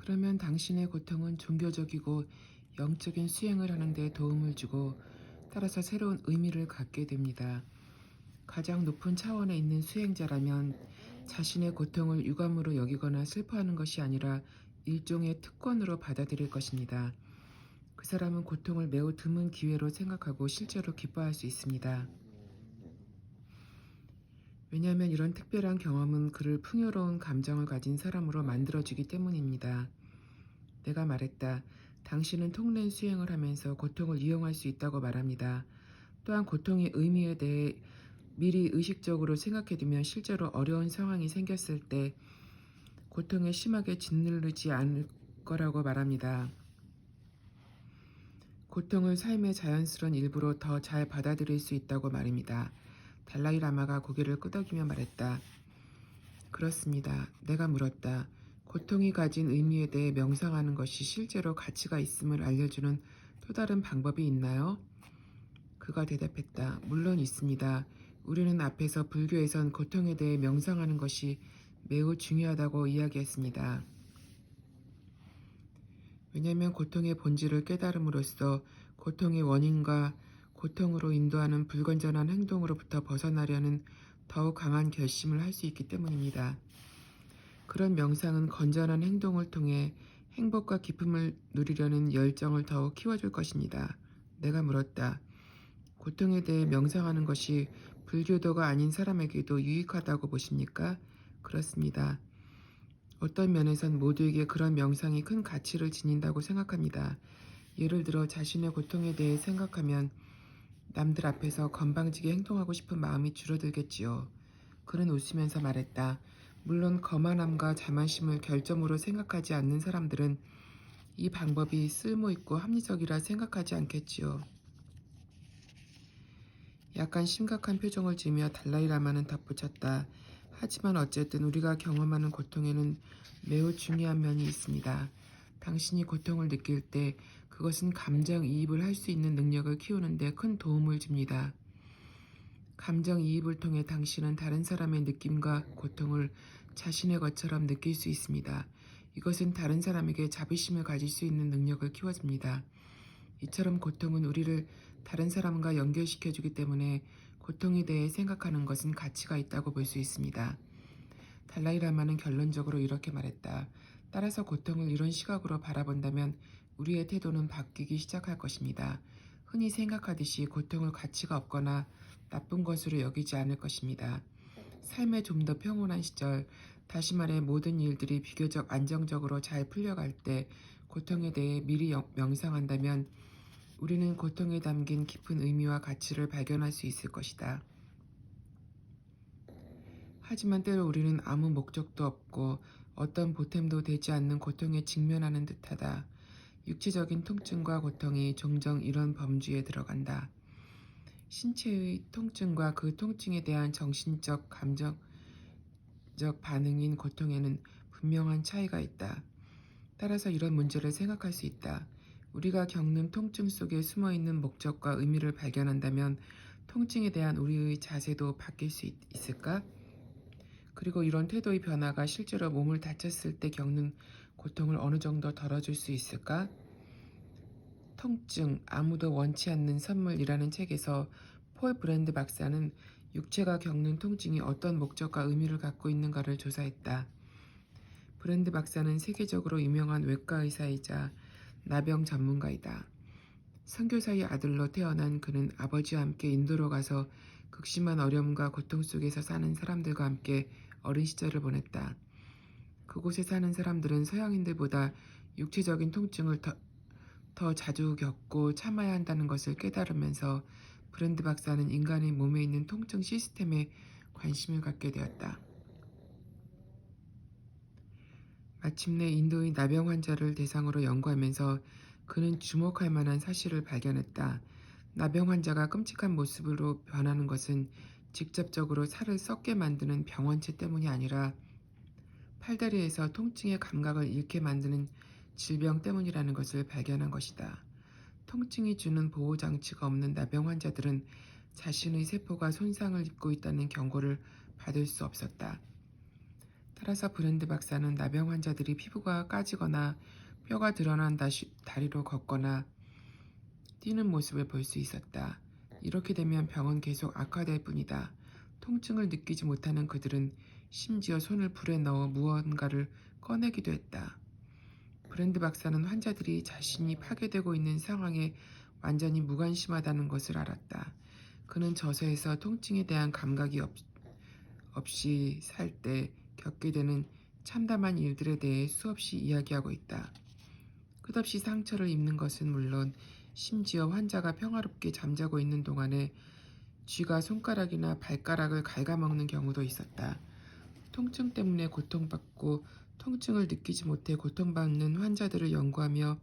그러면 당신의 고통은 종교적이고 영적인 수행을 하는 데 도움을 주고 따라서 새로운 의미를 갖게 됩니다. 가장 높은 차원에 있는 수행자라면 자신의 고통을 유감으로 여기거나 슬퍼하는 것이 아니라 일종의 특권으로 받아들일 것입니다. 그 사람은 고통을 매우 드문 기회로 생각하고 실제로 기뻐할 수 있습니다. 왜냐하면 이런 특별한 경험은 그를 풍요로운 감정을 가진 사람으로 만들어주기 때문입니다. 내가 말했다. 당신은 통례 수행을 하면서 고통을 이용할 수 있다고 말합니다. 또한 고통의 의미에 대해 미리 의식적으로 생각해두면 실제로 어려운 상황이 생겼을 때 고통에 심하게 짓누르지 않을 거라고 말합니다. 고통을 삶의 자연스러운 일부로 더 잘 받아들일 수 있다고 말입니다. 달라이 라마가 고개를 끄덕이며 말했다. 그렇습니다. 내가 물었다. 고통이 가진 의미에 대해 명상하는 것이 실제로 가치가 있음을 알려주는 또 다른 방법이 있나요? 그가 대답했다. 물론 있습니다. 우리는 앞에서 불교에선 고통에 대해 명상하는 것이 매우 중요하다고 이야기했습니다. 왜냐하면 고통의 본질을 깨달음으로써 고통의 원인과 고통으로 인도하는 불건전한 행동으로부터 벗어나려는 더욱 강한 결심을 할 수 있기 때문입니다. 그런 명상은 건전한 행동을 통해 행복과 기쁨을 누리려는 열정을 더욱 키워줄 것입니다. 내가 물었다. 고통에 대해 명상하는 것이 불교도가 아닌 사람에게도 유익하다고 보십니까? 그렇습니다. 어떤 면에선 모두에게 그런 명상이 큰 가치를 지닌다고 생각합니다. 예를 들어 자신의 고통에 대해 생각하면 남들 앞에서 건방지게 행동하고 싶은 마음이 줄어들겠지요. 그는 웃으면서 말했다. 물론 거만함과 자만심을 결점으로 생각하지 않는 사람들은 이 방법이 쓸모있고 합리적이라 생각하지 않겠지요. 약간 심각한 표정을 지으며 달라이 라마는 덧붙였다. 하지만 어쨌든 우리가 경험하는 고통에는 매우 중요한 면이 있습니다. 당신이 고통을 느낄 때 그것은 감정이입을 할 수 있는 능력을 키우는 데 큰 도움을 줍니다. 감정이입을 통해 당신은 다른 사람의 느낌과 고통을 자신의 것처럼 느낄 수 있습니다. 이것은 다른 사람에게 자비심을 가질 수 있는 능력을 키워줍니다. 이처럼 고통은 우리를 다른 사람과 연결시켜주기 때문에 고통에 대해 생각하는 것은 가치가 있다고 볼 수 있습니다. 달라이 라마는 결론적으로 이렇게 말했다. 따라서 고통을 이런 시각으로 바라본다면 우리의 태도는 바뀌기 시작할 것입니다. 흔히 생각하듯이 고통을 가치가 없거나 나쁜 것으로 여기지 않을 것입니다. 삶의 좀 더 평온한 시절, 다시 말해 모든 일들이 비교적 안정적으로 잘 풀려갈 때 고통에 대해 미리 명상한다면 우리는 고통에 담긴 깊은 의미와 가치를 발견할 수 있을 것이다. 하지만 때로 우리는 아무 목적도 없고 어떤 보탬도 되지 않는 고통에 직면하는 듯하다. 육체적인 통증과 고통이 종종 이런 범주에 들어간다. 신체의 통증과 그 통증에 대한 정신적, 감정적 반응인 고통에는 분명한 차이가 있다. 따라서 이런 문제를 생각할 수 있다. 우리가 겪는 통증 속에 숨어있는 목적과 의미를 발견한다면 통증에 대한 우리의 자세도 바뀔 수 있을까? 그리고 이런 태도의 변화가 실제로 몸을 다쳤을 때 겪는 고통을 어느 정도 덜어줄 수 있을까? 통증, 아무도 원치 않는 선물이라는 책에서 폴 브랜드 박사는 육체가 겪는 통증이 어떤 목적과 의미를 갖고 있는가를 조사했다. 브랜드 박사는 세계적으로 유명한 외과 의사이자 나병 전문가이다. 선교사의 아들로 태어난 그는 아버지와 함께 인도로 가서 극심한 어려움과 고통 속에서 사는 사람들과 함께 어린 시절을 보냈다. 그곳에 사는 사람들은 서양인들보다 육체적인 통증을 더 자주 겪고 참아야 한다는 것을 깨달으면서 브랜드 박사는 인간의 몸에 있는 통증 시스템에 관심을 갖게 되었다. 마침내 인도의 나병 환자를 대상으로 연구하면서 그는 주목할 만한 사실을 발견했다. 나병 환자가 끔찍한 모습으로 변하는 것은 직접적으로 살을 썩게 만드는 병원체 때문이 아니라 팔다리에서 통증의 감각을 잃게 만드는 질병 때문이라는 것을 발견한 것이다. 통증이 주는 보호장치가 없는 나병 환자들은 자신의 세포가 손상을 입고 있다는 경고를 받을 수 없었다. 따라서 브랜드 박사는 나병 환자들이 피부가 까지거나 뼈가 드러난 다리로 걷거나 뛰는 모습을 볼 수 있었다. 이렇게 되면 병은 계속 악화될 뿐이다. 통증을 느끼지 못하는 그들은 심지어 손을 불에 넣어 무언가를 꺼내기도 했다. 브랜드 박사는 환자들이 자신이 파괴되고 있는 상황에 완전히 무관심하다는 것을 알았다. 그는 저서에서 통증에 대한 감각이 없이 살 때 겪게 되는 참담한 일들에 대해 수없이 이야기하고 있다. 끝없이 상처를 입는 것은 물론 심지어 환자가 평화롭게 잠자고 있는 동안에 쥐가 손가락이나 발가락을 갉아먹는 경우도 있었다. 통증 때문에 고통받고 통증을 느끼지 못해 고통받는 환자들을 연구하며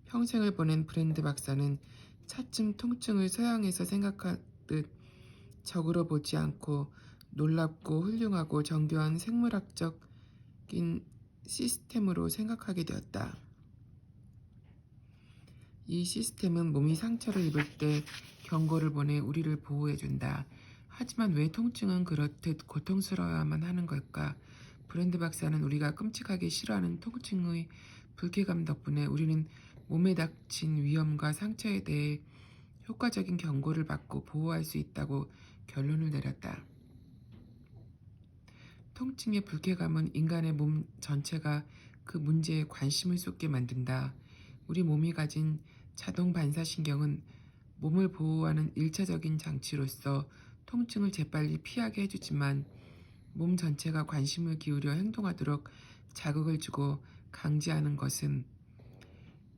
평생을 보낸 브랜드 박사는 차츰 통증을 서양에서 생각하듯 적으로 보지 않고 놀랍고 훌륭하고 정교한 생물학적인 시스템으로 생각하게 되었다. 이 시스템은 몸이 상처를 입을 때 경고를 보내 우리를 보호해준다. 하지만 왜 통증은 그렇듯 고통스러워야만 하는 걸까? 브랜드 박사는 우리가 끔찍하게 싫어하는 통증의 불쾌감 덕분에 우리는 몸에 닥친 위험과 상처에 대해 효과적인 경고를 받고 보호할 수 있다고 결론을 내렸다. 통증의 불쾌감은 인간의 몸 전체가 그 문제에 관심을 쏟게 만든다. 우리 몸이 가진 자동 반사신경은 몸을 보호하는 일차적인 장치로서 통증을 재빨리 피하게 해주지만 몸 전체가 관심을 기울여 행동하도록 자극을 주고 강제하는 것은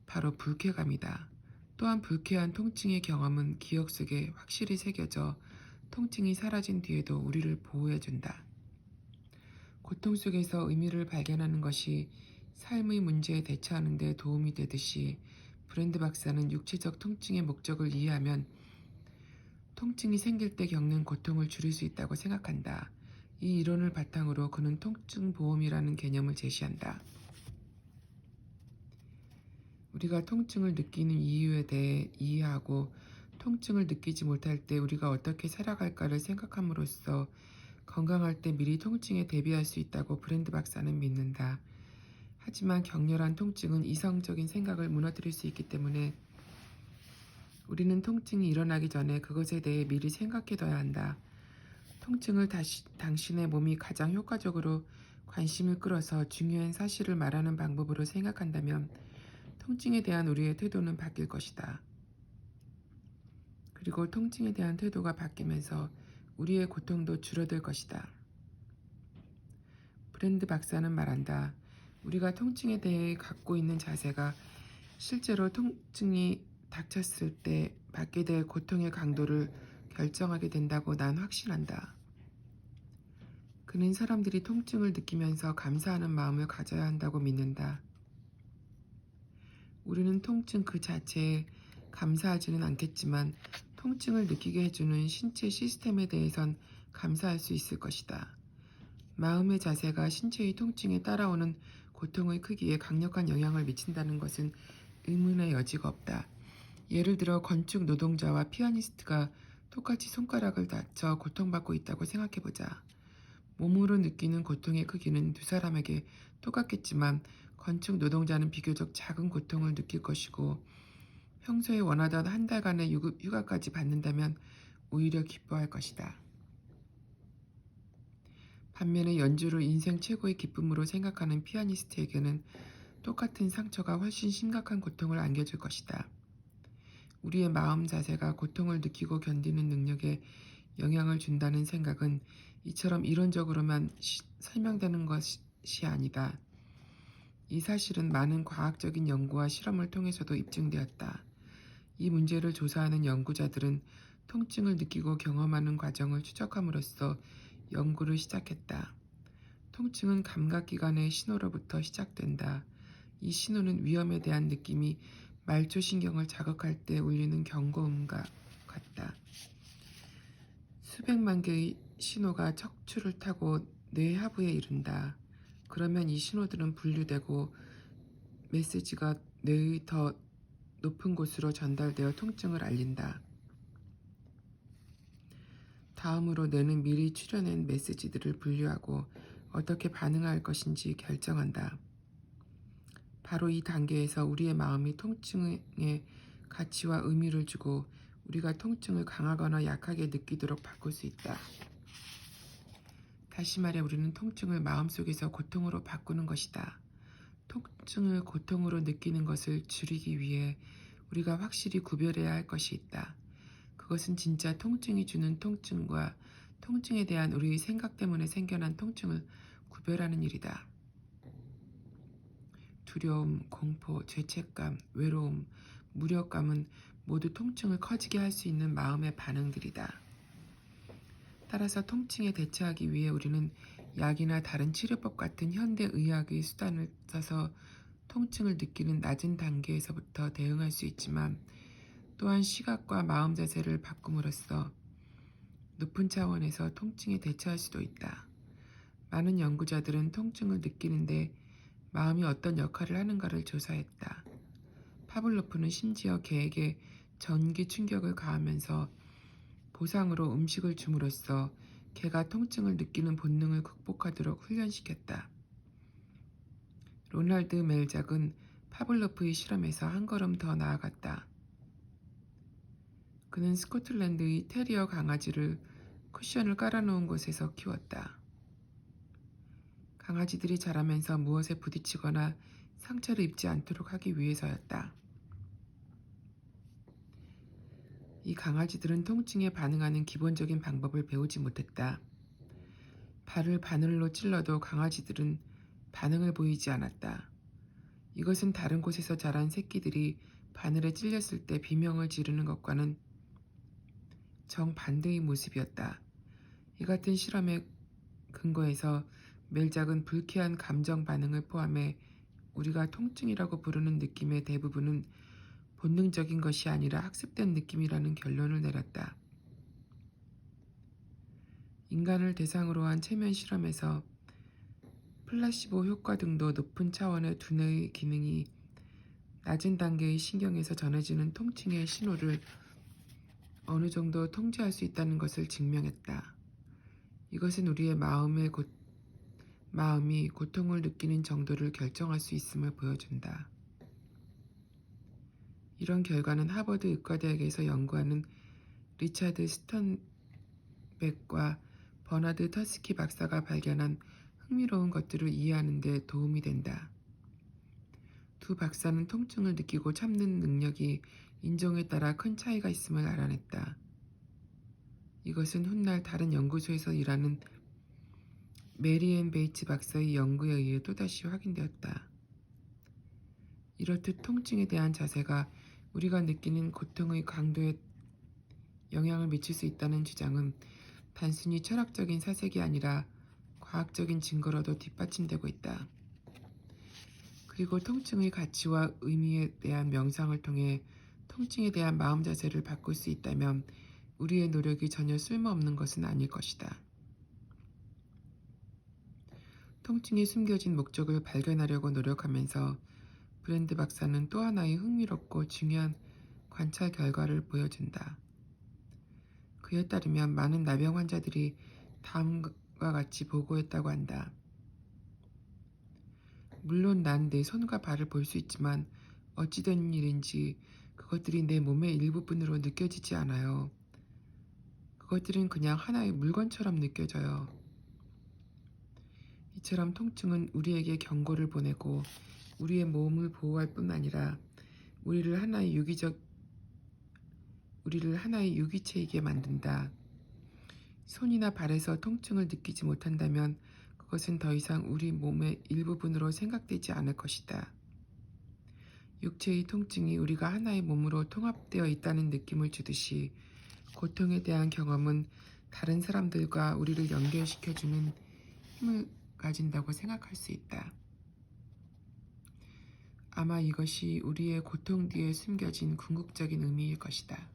바로 불쾌감이다. 또한 불쾌한 통증의 경험은 기억 속에 확실히 새겨져 통증이 사라진 뒤에도 우리를 보호해준다. 고통 속에서 의미를 발견하는 것이 삶의 문제에 대처하는 데 도움이 되듯이 브랜드 박사는 육체적 통증의 목적을 이해하면 통증이 생길 때 겪는 고통을 줄일 수 있다고 생각한다. 이 이론을 바탕으로 그는 통증보험이라는 개념을 제시한다. 우리가 통증을 느끼는 이유에 대해 이해하고 통증을 느끼지 못할 때 우리가 어떻게 살아갈까를 생각함으로써 건강할 때 미리 통증에 대비할 수 있다고 브랜드 박사는 믿는다. 하지만 격렬한 통증은 이성적인 생각을 무너뜨릴 수 있기 때문에 우리는 통증이 일어나기 전에 그것에 대해 미리 생각해둬야 한다. 통증을 당신의 몸이 가장 효과적으로 관심을 끌어서 중요한 사실을 말하는 방법으로 생각한다면 통증에 대한 우리의 태도는 바뀔 것이다. 그리고 통증에 대한 태도가 바뀌면서 우리의 고통도 줄어들 것이다. 브랜드 박사는 말한다. 우리가 통증에 대해 갖고 있는 자세가 실제로 통증이 닥쳤을 때 받게 될 고통의 강도를 결정하게 된다고 난 확신한다. 그는 사람들이 통증을 느끼면서 감사하는 마음을 가져야 한다고 믿는다. 우리는 통증 그 자체에 감사하지는 않겠지만 통증을 느끼게 해주는 신체 시스템에 대해선 감사할 수 있을 것이다. 마음의 자세가 신체의 통증에 따라오는 고통의 크기에 강력한 영향을 미친다는 것은 의문의 여지가 없다. 예를 들어 건축 노동자와 피아니스트가 똑같이 손가락을 다쳐 고통받고 있다고 생각해보자. 몸으로 느끼는 고통의 크기는 두 사람에게 똑같겠지만 건축 노동자는 비교적 작은 고통을 느낄 것이고 평소에 원하던 한 달간의 휴가까지 받는다면 오히려 기뻐할 것이다. 반면에 연주를 인생 최고의 기쁨으로 생각하는 피아니스트에게는 똑같은 상처가 훨씬 심각한 고통을 안겨줄 것이다. 우리의 마음 자세가 고통을 느끼고 견디는 능력에 영향을 준다는 생각은 이처럼 이론적으로만 설명되는 것이 아니다. 이 사실은 많은 과학적인 연구와 실험을 통해서도 입증되었다. 이 문제를 조사하는 연구자들은 통증을 느끼고 경험하는 과정을 추적함으로써 연구를 시작했다. 통증은 감각기관의 신호로부터 시작된다. 이 신호는 위험에 대한 느낌이 말초신경을 자극할 때 울리는 경고음과 같다. 수백만 개의 신호가 척추를 타고 뇌 하부에 이른다. 그러면 이 신호들은 분류되고 메시지가 뇌의 더 높은 곳으로 전달되어 통증을 알린다. 다음으로 뇌는 미리 추려낸 메시지들을 분류하고 어떻게 반응할 것인지 결정한다. 바로 이 단계에서 우리의 마음이 통증의 가치와 의미를 주고 우리가 통증을 강하거나 약하게 느끼도록 바꿀 수 있다. 다시 말해 우리는 통증을 마음속에서 고통으로 바꾸는 것이다. 통증을 고통으로 느끼는 것을 줄이기 위해 우리가 확실히 구별해야 할 것이 있다. 그것은 진짜 통증이 주는 통증과 통증에 대한 우리의 생각 때문에 생겨난 통증을 구별하는 일이다. 두려움, 공포, 죄책감, 외로움, 무력감은 모두 통증을 커지게 할 수 있는 마음의 반응들이다. 따라서 통증에 대처하기 위해 우리는 약이나 다른 치료법 같은 현대의학의 수단을 써서 통증을 느끼는 낮은 단계에서부터 대응할 수 있지만 또한 시각과 마음 자세를 바꿈으로써 높은 차원에서 통증에 대처할 수도 있다. 많은 연구자들은 통증을 느끼는데 마음이 어떤 역할을 하는가를 조사했다. 파블로프는 심지어 개에게 전기 충격을 가하면서 보상으로 음식을 줌으로써 개가 통증을 느끼는 본능을 극복하도록 훈련시켰다. 로날드 멜작은 파블로프의 실험에서 한 걸음 더 나아갔다. 그는 스코틀랜드의 테리어 강아지를 쿠션을 깔아놓은 곳에서 키웠다. 강아지들이 자라면서 무엇에 부딪히거나 상처를 입지 않도록 하기 위해서였다. 이 강아지들은 통증에 반응하는 기본적인 방법을 배우지 못했다. 발을 바늘로 찔러도 강아지들은 반응을 보이지 않았다. 이것은 다른 곳에서 자란 새끼들이 바늘에 찔렸을 때 비명을 지르는 것과는 정반대의 모습이었다. 이 같은 실험의 근거에서 멜작은 불쾌한 감정 반응을 포함해 우리가 통증이라고 부르는 느낌의 대부분은 본능적인 것이 아니라 학습된 느낌이라는 결론을 내렸다. 인간을 대상으로 한 체면 실험에서 플라시보 효과 등도 높은 차원의 두뇌의 기능이 낮은 단계의 신경에서 전해지는 통증의 신호를 어느 정도 통제할 수 있다는 것을 증명했다. 이것은 우리의 마음이 고통을 느끼는 정도를 결정할 수 있음을 보여준다. 이런 결과는 하버드 의과대학에서 연구하는 리차드 스턴백과 버나드 터스키 박사가 발견한 흥미로운 것들을 이해하는 데 도움이 된다. 두 박사는 통증을 느끼고 참는 능력이 인종에 따라 큰 차이가 있음을 알아냈다. 이것은 훗날 다른 연구소에서 일하는 메리앤 베이츠 박사의 연구에 의해 또다시 확인되었다. 이렇듯 통증에 대한 자세가 우리가 느끼는 고통의 강도에 영향을 미칠 수 있다는 주장은 단순히 철학적인 사색이 아니라 과학적인 증거로도 뒷받침되고 있다. 그리고 통증의 가치와 의미에 대한 명상을 통해 통증에 대한 마음 자세를 바꿀 수 있다면 우리의 노력이 전혀 쓸모없는 것은 아닐 것이다. 통증이 숨겨진 목적을 발견하려고 노력하면서 브랜드 박사는 또 하나의 흥미롭고 중요한 관찰 결과를 보여준다. 그에 따르면 많은 나병 환자들이 다음과 같이 보고했다고 한다. 물론 난 내 손과 발을 볼 수 있지만 어찌된 일인지 그것들이 내 몸의 일부분으로 느껴지지 않아요. 그것들은 그냥 하나의 물건처럼 느껴져요. 이처럼 통증은 우리에게 경고를 보내고 우리의 몸을 보호할 뿐 아니라 우리를 하나의 유기체이게 만든다. 손이나 발에서 통증을 느끼지 못한다면 그것은 더 이상 우리 몸의 일부분으로 생각되지 않을 것이다. 육체의 통증이 우리가 하나의 몸으로 통합되어 있다는 느낌을 주듯이 고통에 대한 경험은 다른 사람들과 우리를 연결시켜주는 힘을 가진다고 생각할 수 있다. 아마 이것이 우리의 고통 뒤에 숨겨진 궁극적인 의미일 것이다.